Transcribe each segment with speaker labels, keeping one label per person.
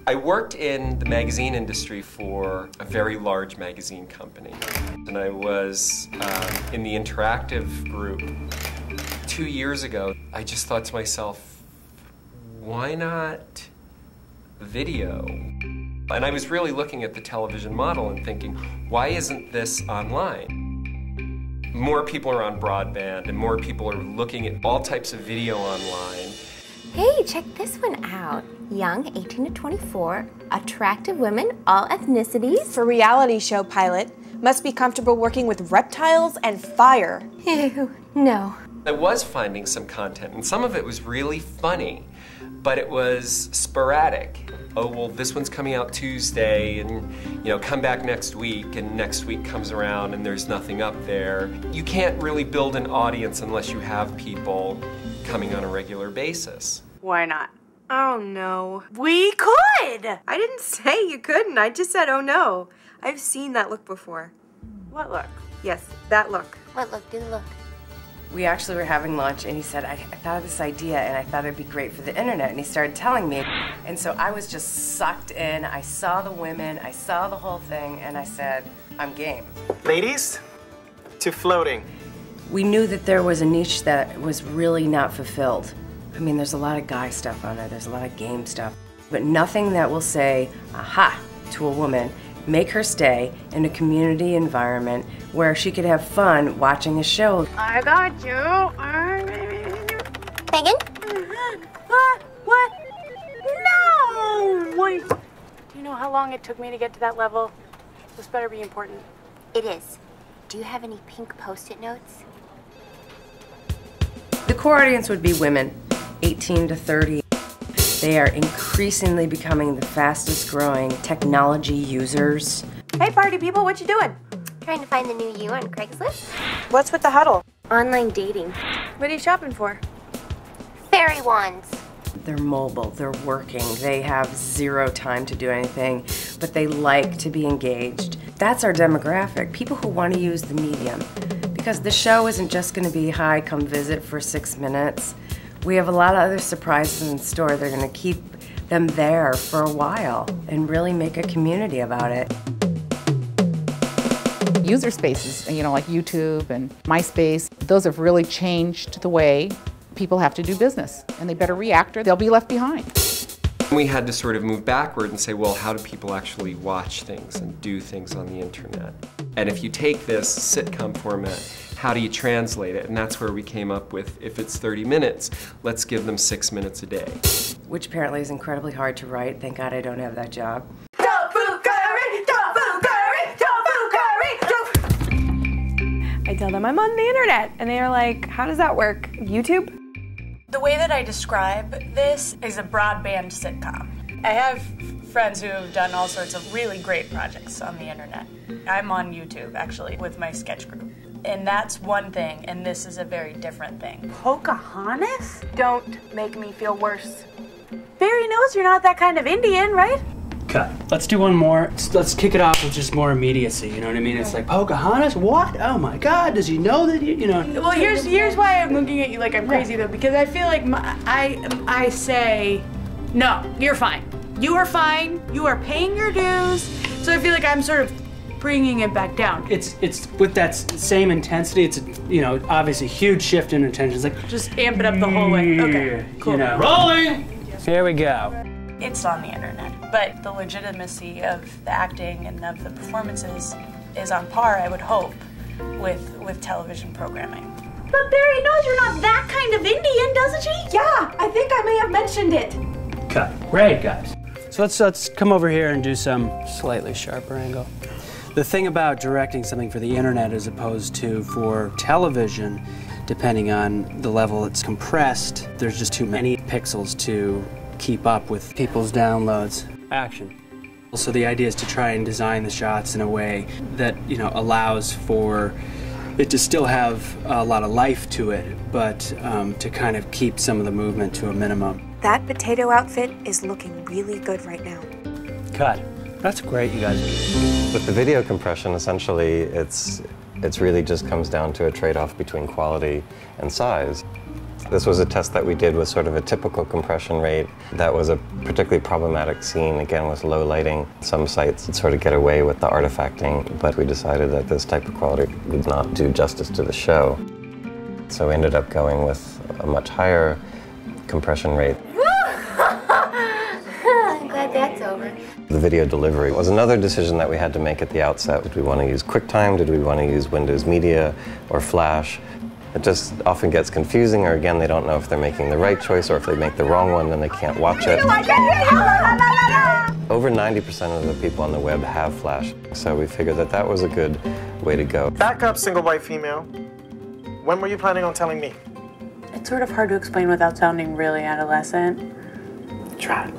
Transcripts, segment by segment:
Speaker 1: I worked in the magazine industry for a very large magazine company. And I was in the interactive group. 2 years ago, I just thought to myself, why not video? And I was really looking at the television model and thinking, why isn't this online? More people are on broadband and more people are looking at all types of video online.
Speaker 2: Hey, check this one out. Young, 18 to 24, attractive women, all ethnicities.
Speaker 3: For reality show pilot, must be comfortable working with reptiles and fire.
Speaker 2: Ew, no.
Speaker 1: I was finding some content, and some of it was really funny, but it was sporadic. Oh, well, this one's coming out Tuesday, and come back next week, and next week comes around and there's nothing up there. You can't really build an audience unless you have people coming on a regular basis.
Speaker 4: Why not?
Speaker 5: Oh no.
Speaker 4: We could!
Speaker 5: I didn't say you couldn't, I just said oh no. I've seen that look before.
Speaker 4: What look?
Speaker 5: Yes, that look.
Speaker 2: What look? Do the look.
Speaker 6: We actually were having lunch, and he said, I thought of this idea, and I thought it'd be great for the internet, and he started telling me. And so I was just sucked in. I saw the women, I saw the whole thing, and I said, I'm game.
Speaker 7: Ladies, to floating.
Speaker 6: We knew that there was a niche that was really not fulfilled. I mean, there's a lot of guy stuff on there, there's a lot of game stuff, but nothing that will say, aha, to a woman, make her stay in a community environment where she could have fun watching a show.
Speaker 4: I got you.
Speaker 2: Megan?
Speaker 4: What? No! Wait. Do you know how long it took me to get to that level? This better be important.
Speaker 2: It is. Do you have any pink Post-it notes?
Speaker 6: The core audience would be women, 18 to 30. They are increasingly becoming the fastest growing technology users.
Speaker 5: Hey party people, what you doing?
Speaker 2: Trying to find the new you on Craigslist?
Speaker 3: What's with the huddle?
Speaker 2: Online dating.
Speaker 5: What are you shopping for?
Speaker 2: Fairy wands.
Speaker 6: They're mobile, they're working, they have zero time to do anything, but they like to be engaged. That's our demographic, people who want to use the medium. Because the show isn't just going to be, hi, come visit for 6 minutes. We have a lot of other surprises in store. They're going to keep them there for a while and really make a community about it.
Speaker 8: User spaces, like YouTube and MySpace, those have really changed the way people have to do business, and they better react or they'll be left behind.
Speaker 1: We had to sort of move backward and say, well, how do people actually watch things and do things on the internet? And if you take this sitcom format, how do you translate it? And that's where we came up with, if it's 30 minutes, let's give them 6 minutes a day.
Speaker 6: Which apparently is incredibly hard to write. Thank God I don't have that job.
Speaker 5: I tell them I'm on the internet, and they are like, how does that work? YouTube?
Speaker 4: The way that I describe this is a broadband sitcom. I have friends who have done all sorts of really great projects on the internet. I'm on YouTube, actually, with my sketch group. And that's one thing, and this is a very different thing.
Speaker 5: Pocahontas? Don't make me feel worse. Barry knows you're not that kind of Indian, right?
Speaker 7: Cut. Let's do one more. Let's kick it off with just more immediacy, you know what I mean? It's like, Pocahontas? What? Oh my God, does he know that,
Speaker 4: Well, here's why I'm looking at you like I'm crazy, though, because I feel like I say, no, you're fine. You are fine. You are paying your dues. So I feel like I'm sort of bringing it back down.
Speaker 7: It's with that same intensity. It's obviously a huge shift in attention. It's like
Speaker 4: just amp it up the whole way. Okay, cool.
Speaker 7: Rolling. Here we go.
Speaker 4: It's on the internet, but the legitimacy of the acting and of the performances is on par, I would hope, with television programming.
Speaker 5: But Barry knows you're not that kind of Indian, doesn't he? Yeah, I think I may have mentioned it.
Speaker 7: Cut. Great, guys. So let's come over here and do some slightly sharper angle. The thing about directing something for the internet as opposed to for television, depending on the level it's compressed, there's just too many pixels to keep up with people's downloads. Action. So the idea is to try and design the shots in a way that, allows for it to still have a lot of life to it, but to kind of keep some of the movement to a minimum.
Speaker 3: That potato outfit is looking really good right now.
Speaker 7: Cut. That's great, you guys.
Speaker 9: With the video compression, essentially, it's really just comes down to a trade-off between quality and size. This was a test that we did with sort of a typical compression rate. That was a particularly problematic scene, again with low lighting. Some sites would sort of get away with the artifacting, but we decided that this type of quality would not do justice to the show. So we ended up going with a much higher compression rate.
Speaker 2: I'm glad that's over.
Speaker 9: The video delivery was another decision that we had to make at the outset. Did we want to use QuickTime? Did we want to use Windows Media or Flash? It just often gets confusing, or again, they don't know if they're making the right choice, or if they make the wrong one, then they can't watch it. Over 90% of the people on the web have Flash, so we figured that that was a good way to go.
Speaker 10: Back up, single white female. When were you planning on telling me?
Speaker 4: It's sort of hard to explain without sounding really adolescent.
Speaker 10: Try.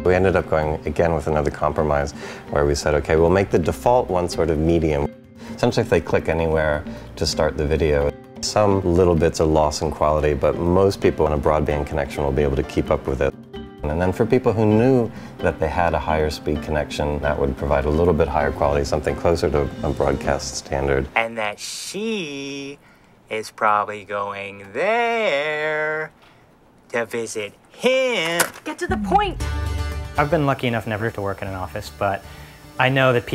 Speaker 9: We ended up going again with another compromise where we said, okay, we'll make the default one sort of medium. Essentially, if they click anywhere to start the video, some little bits are lost in quality, but most people on a broadband connection will be able to keep up with it. And then for people who knew that they had a higher speed connection, that would provide a little bit higher quality, something closer to a broadcast standard.
Speaker 11: And that she is probably going there to visit him.
Speaker 5: Get to the point.
Speaker 12: I've been lucky enough never to work in an office, but I know that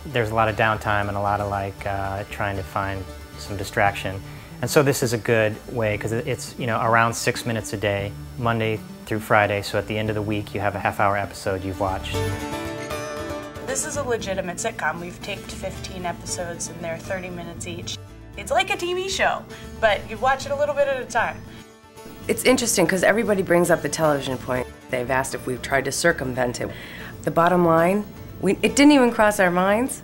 Speaker 12: there's a lot of downtime and a lot of trying to find some distraction. And so this is a good way, because it's around 6 minutes a day, Monday through Friday, so at the end of the week you have a half-hour episode you've watched.
Speaker 4: This is a legitimate sitcom. We've taped 15 episodes and they're 30 minutes each. It's like a TV show, but you watch it a little bit at a time.
Speaker 6: It's interesting because everybody brings up the television point. They've asked if we've tried to circumvent it. The bottom line, it didn't even cross our minds.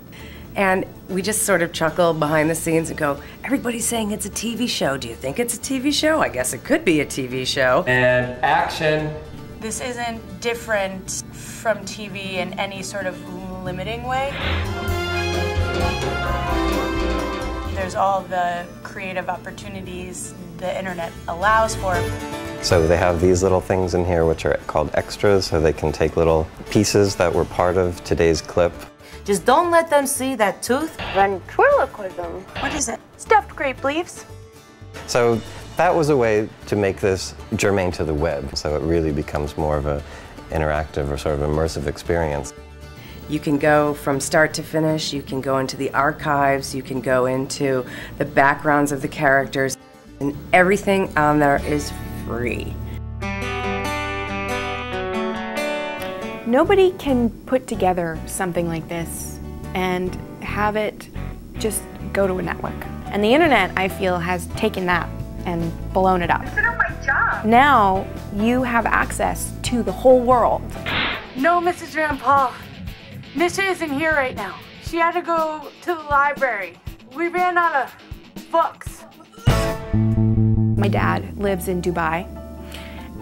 Speaker 6: And we just sort of chuckle behind the scenes and go, everybody's saying it's a TV show. Do you think it's a TV show? I guess it could be a TV show.
Speaker 1: And action.
Speaker 4: This isn't different from TV in any sort of limiting way. There's all the creative opportunities the internet allows for.
Speaker 9: So they have these little things in here which are called extras, so they can take little pieces that were part of today's clip.
Speaker 5: Just don't let them see that tooth.
Speaker 2: Ventriloquism.
Speaker 4: What is it?
Speaker 5: Stuffed grape leaves.
Speaker 9: So that was a way to make this germane to the web, so it really becomes more of an interactive or sort of immersive experience.
Speaker 6: You can go from start to finish, you can go into the archives, you can go into the backgrounds of the characters, and everything on there is free.
Speaker 3: Nobody can put together something like this and have it just go to a network. And the internet, I feel, has taken that and blown it up.
Speaker 5: Consider my job.
Speaker 3: Now you have access to the whole world.
Speaker 5: No, Mrs. Van Paul. Misha isn't here right now. She had to go to the library. We ran out of books.
Speaker 3: My dad lives in Dubai,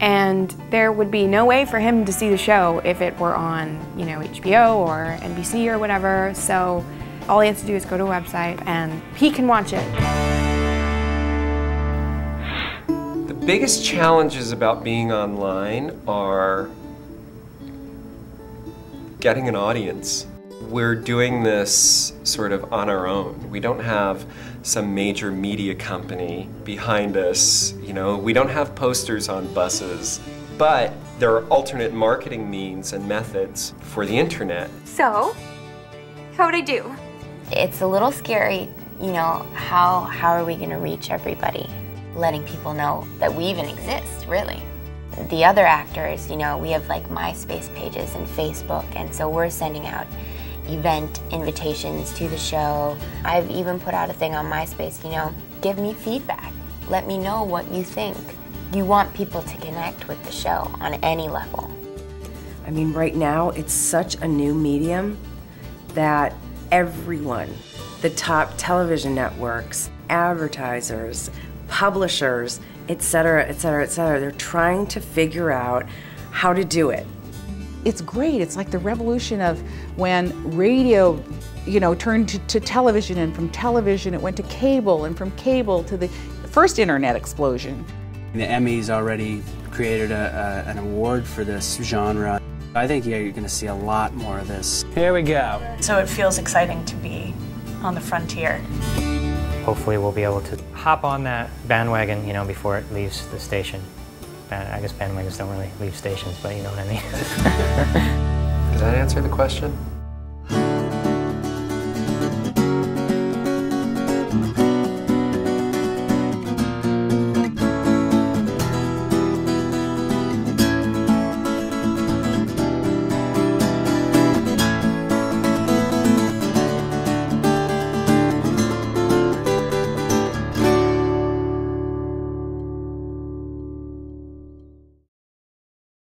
Speaker 3: and there would be no way for him to see the show if it were on, HBO or NBC or whatever. So all he has to do is go to a website and he can watch it.
Speaker 1: The biggest challenges about being online are getting an audience. We're doing this sort of on our own. We don't have some major media company behind us. We don't have posters on buses, but there are alternate marketing means and methods for the internet.
Speaker 2: So, how would I do? It's a little scary, how are we gonna reach everybody? Letting people know that we even exist, really. The other actors, we have like MySpace pages and Facebook, and so we're sending out event invitations to the show. I've even put out a thing on MySpace, give me feedback. Let me know what you think. You want people to connect with the show on any level.
Speaker 6: I mean, right now, it's such a new medium that everyone, the top television networks, advertisers, publishers, et cetera, et cetera, et cetera, they're trying to figure out how to do it.
Speaker 8: It's great. It's like the revolution of when radio, turned to television, and from television it went to cable, and from cable to the first internet explosion.
Speaker 7: The Emmys already created an award for this genre. I think you're going to see a lot more of this. Here we go.
Speaker 4: So it feels exciting to be on the frontier.
Speaker 12: hopefully we'll be able to hop on that bandwagon, you know, before it leaves the station. I guess bandwagons don't really leave stations, but you know what I mean.
Speaker 1: Does that answer the question?